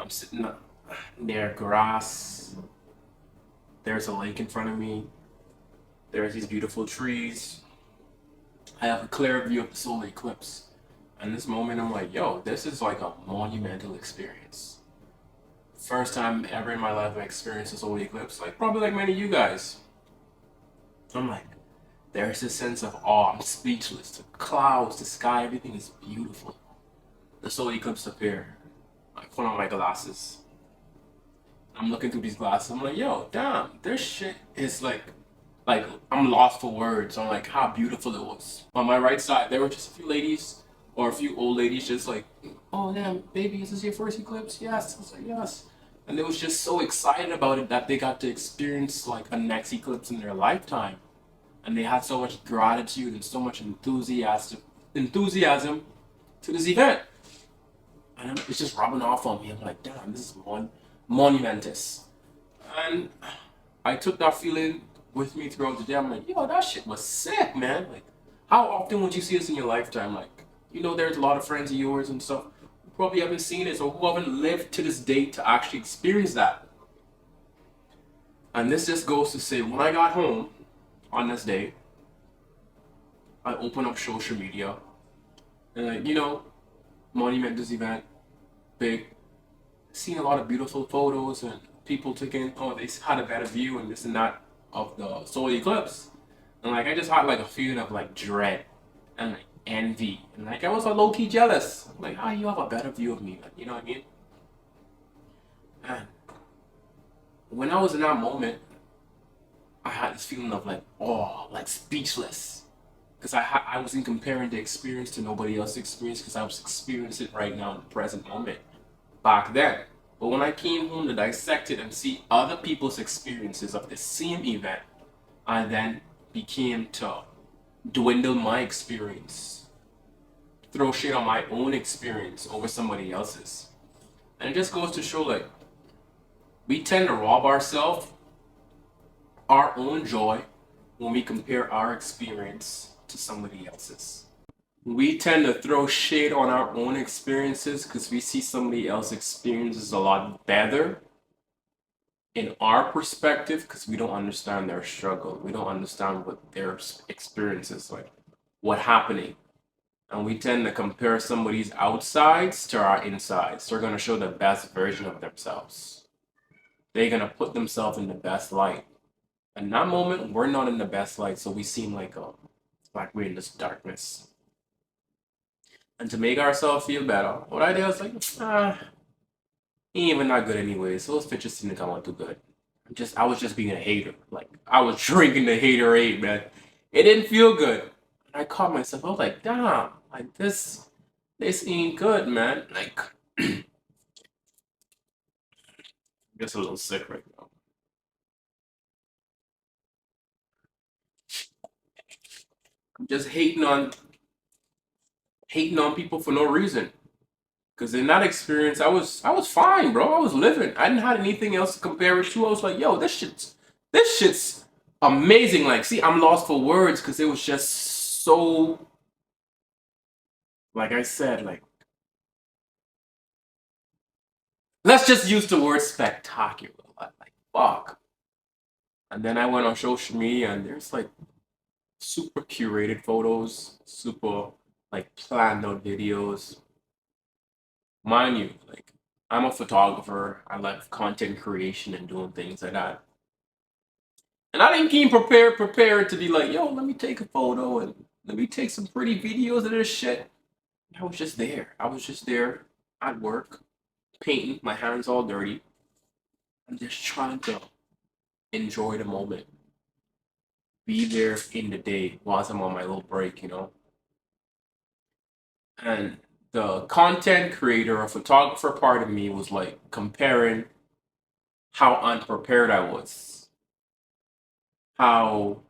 I'm sitting near grass. There's a lake in front of me. There's these beautiful trees. I have a clear view of the solar eclipse. And this moment, I'm like, yo, this is like a monumental experience. First time ever in my life I experienced a solar eclipse, like probably like many of you guys. I'm like, there's this sense of awe. I'm speechless. The clouds, the sky, everything is beautiful. The solar eclipse appeared. I put on my glasses. I'm looking through these glasses. I'm like, yo, damn, this shit is like I'm lost for words on like how beautiful it was. On my right side, there were just a few ladies or a few old ladies, just like, oh damn, baby, is this your first eclipse? Yes. I was like, yes. And they was just so excited about it that they got to experience like a next eclipse in their lifetime, and they had so much gratitude and so much enthusiasm to this event. And it's just rubbing off on me. I'm like, damn, this is monumentous. And I took that feeling with me throughout the day. I'm like, yo, that shit was sick, man. Like, how often would you see this in your lifetime? Like, there's a lot of friends of yours and stuff who probably haven't seen it or who haven't lived to this day to actually experience that. And this just goes to say, when I got home on this day, I opened up social media and like, monument this event, big, seen a lot of beautiful photos and people taking, oh, they had a better view and this and that of the solar eclipse. And like, I just had like a feeling of like dread and like envy. And like, I was like low key jealous. Like, how you have a better view of me? Like, you know what I mean? And when I was in that moment, I had this feeling of like, oh, like speechless. Because I wasn't comparing the experience to nobody else's experience because I was experiencing it right now in the present moment back then. But when I came home to dissect it and see other people's experiences of the same event, I then became to dwindle my experience, throw shade on my own experience over somebody else's. And it just goes to show like we tend to rob ourselves our own joy when we compare our experience to somebody else's. We tend to throw shade on our own experiences because we see somebody else's experiences a lot better in our perspective because we don't understand their struggle. We don't understand what their experience is like, what happening. And we tend to compare somebody's outsides to our insides. They're going to show the best version of themselves. They're going to put themselves in the best light. In that moment, we're not in the best light, so we seem like we're in this darkness. And to make ourselves feel better, what I did was like, ain't even that good anyway. So those pictures seem to come out too good. I was just being a hater. Like I was drinking the haterade, man. It didn't feel good. I caught myself. I was like, damn, like this ain't good, man. Like, I'm just a little sick right now. I'm just hating on people for no reason. Cause in that experience, I was fine, bro. I was living. I didn't have anything else to compare it to. I was like, yo, this shit's amazing. Like, see, I'm lost for words because it was just so, like I said, like let's just use the word spectacular. Like fuck. And then I went on social media and there's like super curated photos, super like planned out videos. Mind you, like I'm a photographer. I like content creation and doing things like that. And I didn't came prepared to be like, yo, let me take a photo and let me take some pretty videos of this shit. I was just there. I was just there at work, painting, my hands all dirty. I'm just trying to enjoy the moment, be there in the day whilst I'm on my little break. And the content creator or photographer part of me was like comparing how unprepared I was, how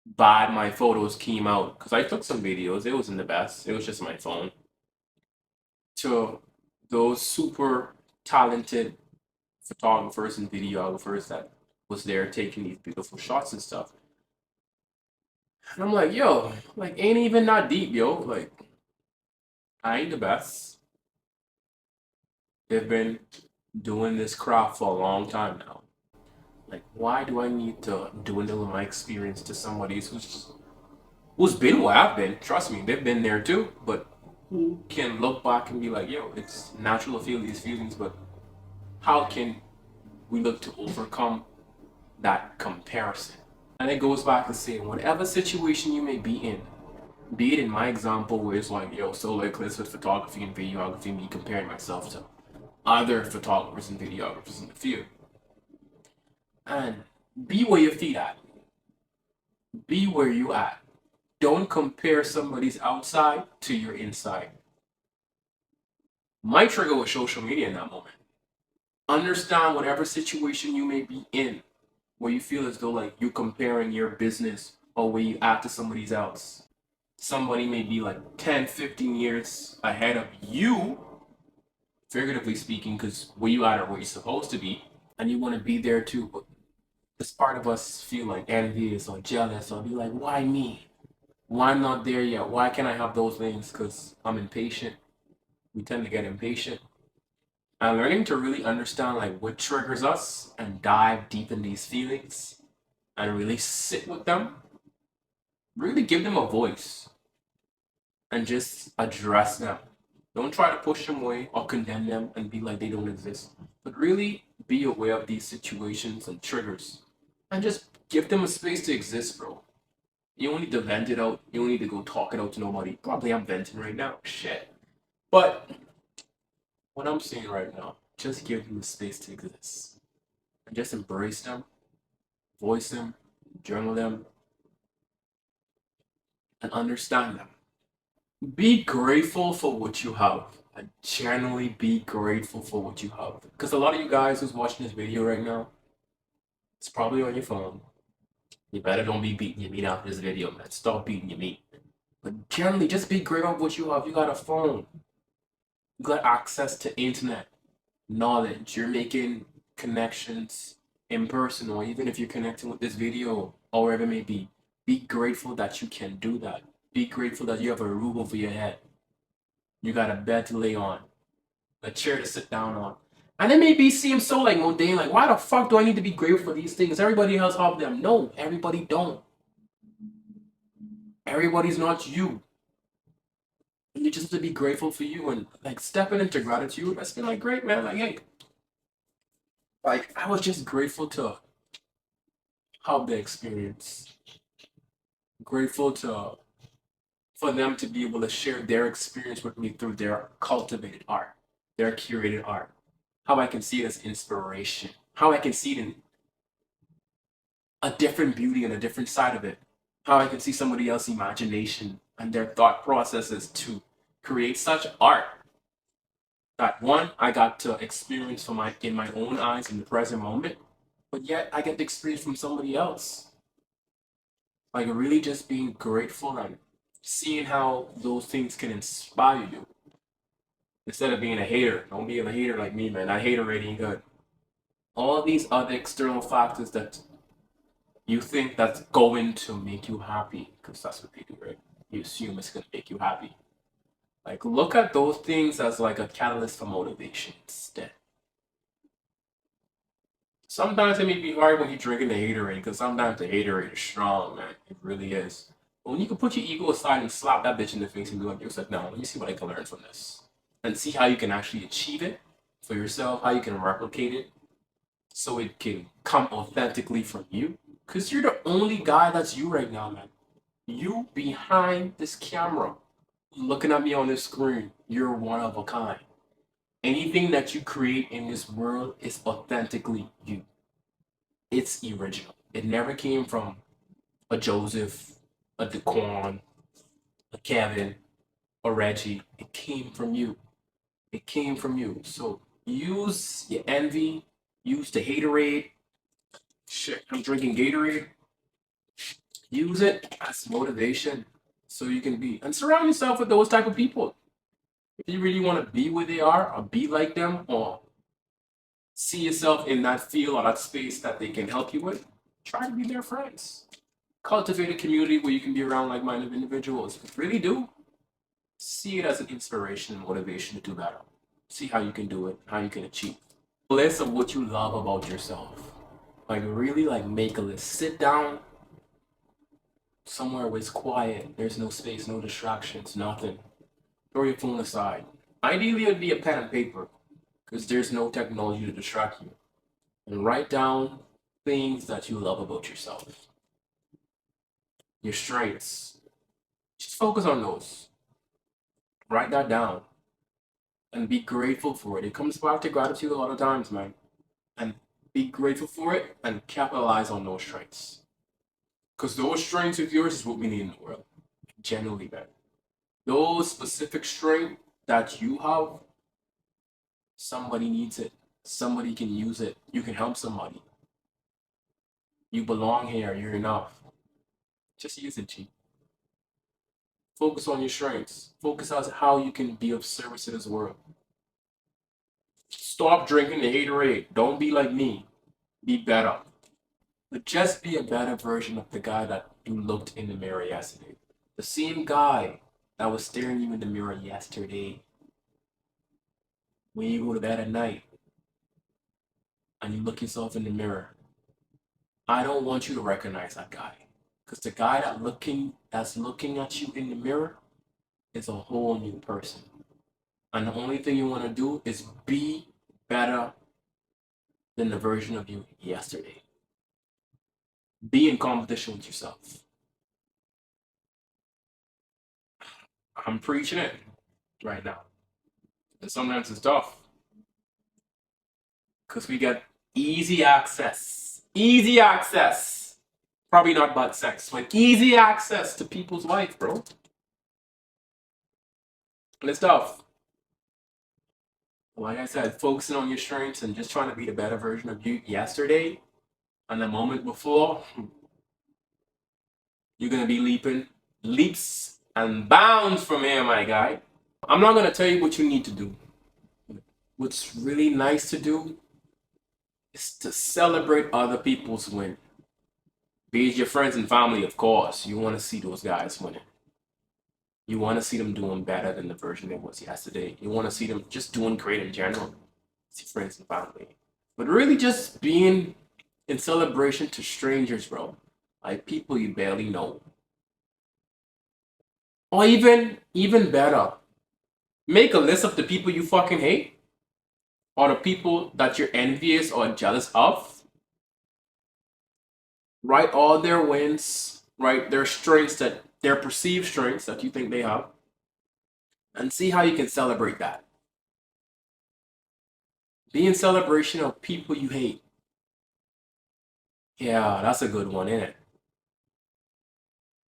bad my photos came out because I took some videos. It wasn't the best. It was just my phone. To those super talented photographers and videographers that was there taking these beautiful shots and stuff. And I'm like, yo, like ain't even that deep, yo. Like I ain't the best. They've been doing this craft for a long time now. Like, why do I need to dwindle my experience to somebody who's been where I've been? Trust me, they've been there too. But who can look back and be like, yo, it's natural to feel these feelings, but how can we look to overcome that comparison? And it goes back to saying, whatever situation you may be in, be it in my example where it's like, yo, so like this with photography and videography, me comparing myself to other photographers and videographers in the field. And be where your feet at. Be where you at. Don't compare somebody's outside to your inside. My trigger was social media in that moment. Understand whatever situation you may be in, where you feel as though like you're comparing your business or where you act to somebody else. Somebody may be like 10, 15 years ahead of you, figuratively speaking, because where you at or where you're supposed to be, and you want to be there too. But this part of us feel like envious or jealous or be like, why me? Why I'm not there yet? Why can't I have those things? Because I'm impatient. We tend to get impatient. And learning to really understand like what triggers us and dive deep in these feelings and really sit with them, really give them a voice and just address them. Don't try to push them away or condemn them and be like they don't exist. But really be aware of these situations and triggers and just give them a space to exist, bro. You don't need to vent it out. You don't need to go talk it out to nobody. Probably I'm venting right now. Shit. But what I'm saying right now, just give them the space to exist. And just embrace them, voice them, journal them, and understand them. Be grateful for what you have. And genuinely be grateful for what you have. Because a lot of you guys who's watching this video right now, it's probably on your phone. You better don't be beating your meat after this video, man. Stop beating your meat. But generally, just be grateful for what you have. You got a phone. You got access to internet, knowledge. You're making connections in person, or even if you're connecting with this video or wherever it may be grateful that you can do that. Be grateful that you have a roof over your head. You got a bed to lay on, a chair to sit down on. And it may be seem so like mundane, like why the fuck do I need to be grateful for these things? Everybody else have them. No, everybody don't. Everybody's not you. You just have to be grateful for you and like stepping into gratitude. That's been like great, man. Like, hey, like I was just grateful to have the experience. Grateful to for them to be able to share their experience with me through their cultivated art, their curated art. How I can see it as inspiration. How I can see it in a different beauty and a different side of it. How I can see somebody else's imagination and their thought processes to create such art that one I got to experience for my in my own eyes in the present moment, but yet I get to experience from somebody else. Like really just being grateful and seeing how those things can inspire you instead of being a hater. Don't be a hater like me, man. I hate already good. All these other external factors that you think that's going to make you happy, because that's what they do, right? You assume it's gonna make you happy. Like look at those things as like a catalyst for motivation instead. Sometimes it may be hard when you're drinking the haterade, because sometimes the haterade is strong, man. It really is. But when you can put your ego aside and slap that bitch in the face and be like, you're like, no, let me see what I can learn from this. And see how you can actually achieve it for yourself, how you can replicate it so it can come authentically from you. Because you're the only guy that's you right now, man. You behind this camera, looking at me on this screen, you're one of a kind. Anything that you create in this world is authentically you. It's original. It never came from a Joseph, a Daquan, a Kevin, a Reggie. It came from you. It came from you. So use your envy, use the haterade. Shit, I'm drinking Gatorade. Use it as motivation so you can be and surround yourself with those type of people. If you really want to be where they are or be like them or see yourself in that field or that space that they can help you with, try to be their friends. Cultivate a community where you can be around like-minded individuals. Really do see it as an inspiration and motivation to do better. See how you can do it, how you can achieve. A list of what you love about yourself. Like really like make a list. Sit down somewhere where it's quiet. There's no space, no distractions, nothing. Throw your phone aside. Ideally it would be a pen and paper because there's no technology to distract you. And write down things that you love about yourself. Your strengths. Just focus on those. Write that down and be grateful for it. It comes back to gratitude a lot of times, man. And be grateful for it and capitalize on those strengths. Because those strengths of yours is what we need in the world. Genuinely, man. Those specific strengths that you have, somebody needs it. Somebody can use it. You can help somebody. You belong here. You're enough. Just use it, G. Focus on your strengths. Focus on how you can be of service to this world. Stop drinking the haterade. Don't be like me. Be better. But just be a better version of the guy that you looked in the mirror yesterday. The same guy that was staring you in the mirror yesterday. When you go to bed at night and you look yourself in the mirror, I don't want you to recognize that guy. Because the guy that's looking at you in the mirror is a whole new person. And the only thing you want to do is be better than the version of you yesterday. Be in competition with yourself. I'm preaching it right now. And sometimes it's tough. Because we get easy access. Easy access. Probably not butt sex, but easy access to people's life, bro. And it's tough. Like I said, focusing on your strengths and just trying to be the better version of you yesterday and the moment before, you're going to be leaps and bounds from here, my guy. I'm not going to tell you what you need to do. What's really nice to do is to celebrate other people's win. Be it your friends and family, of course. You want to see those guys winning. You want to see them doing better than the version they was yesterday. You want to see them just doing great in general. See friends and family. But really just being in celebration to strangers, bro. Like people you barely know. Or even better, make a list of the people you fucking hate. Or the people that you're envious or jealous of. Write all their wins, write their strengths, that their perceived strengths that you think they have, and see how you can celebrate that. Be in celebration of people you hate. Yeah, that's a good one, isn't it?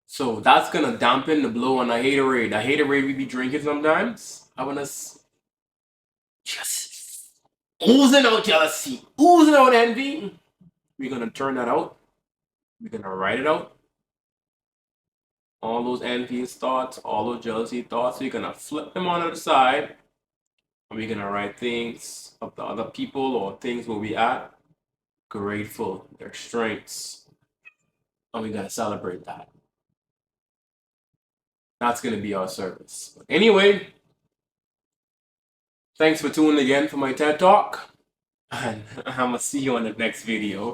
So that's gonna dampen the blow on the haterade. The haterade we be drinking sometimes. I wanna just oozing out jealousy, oozing out envy. We're gonna turn that out. We're gonna write it out. All those envious thoughts, all those jealousy thoughts, we're gonna flip them on the side. And we're gonna write things of the other people or things where we at. Grateful, their strengths. And we're gonna celebrate that. That's gonna be our service. But anyway, thanks for tuning again for my TED Talk. And I'm gonna see you on the next video.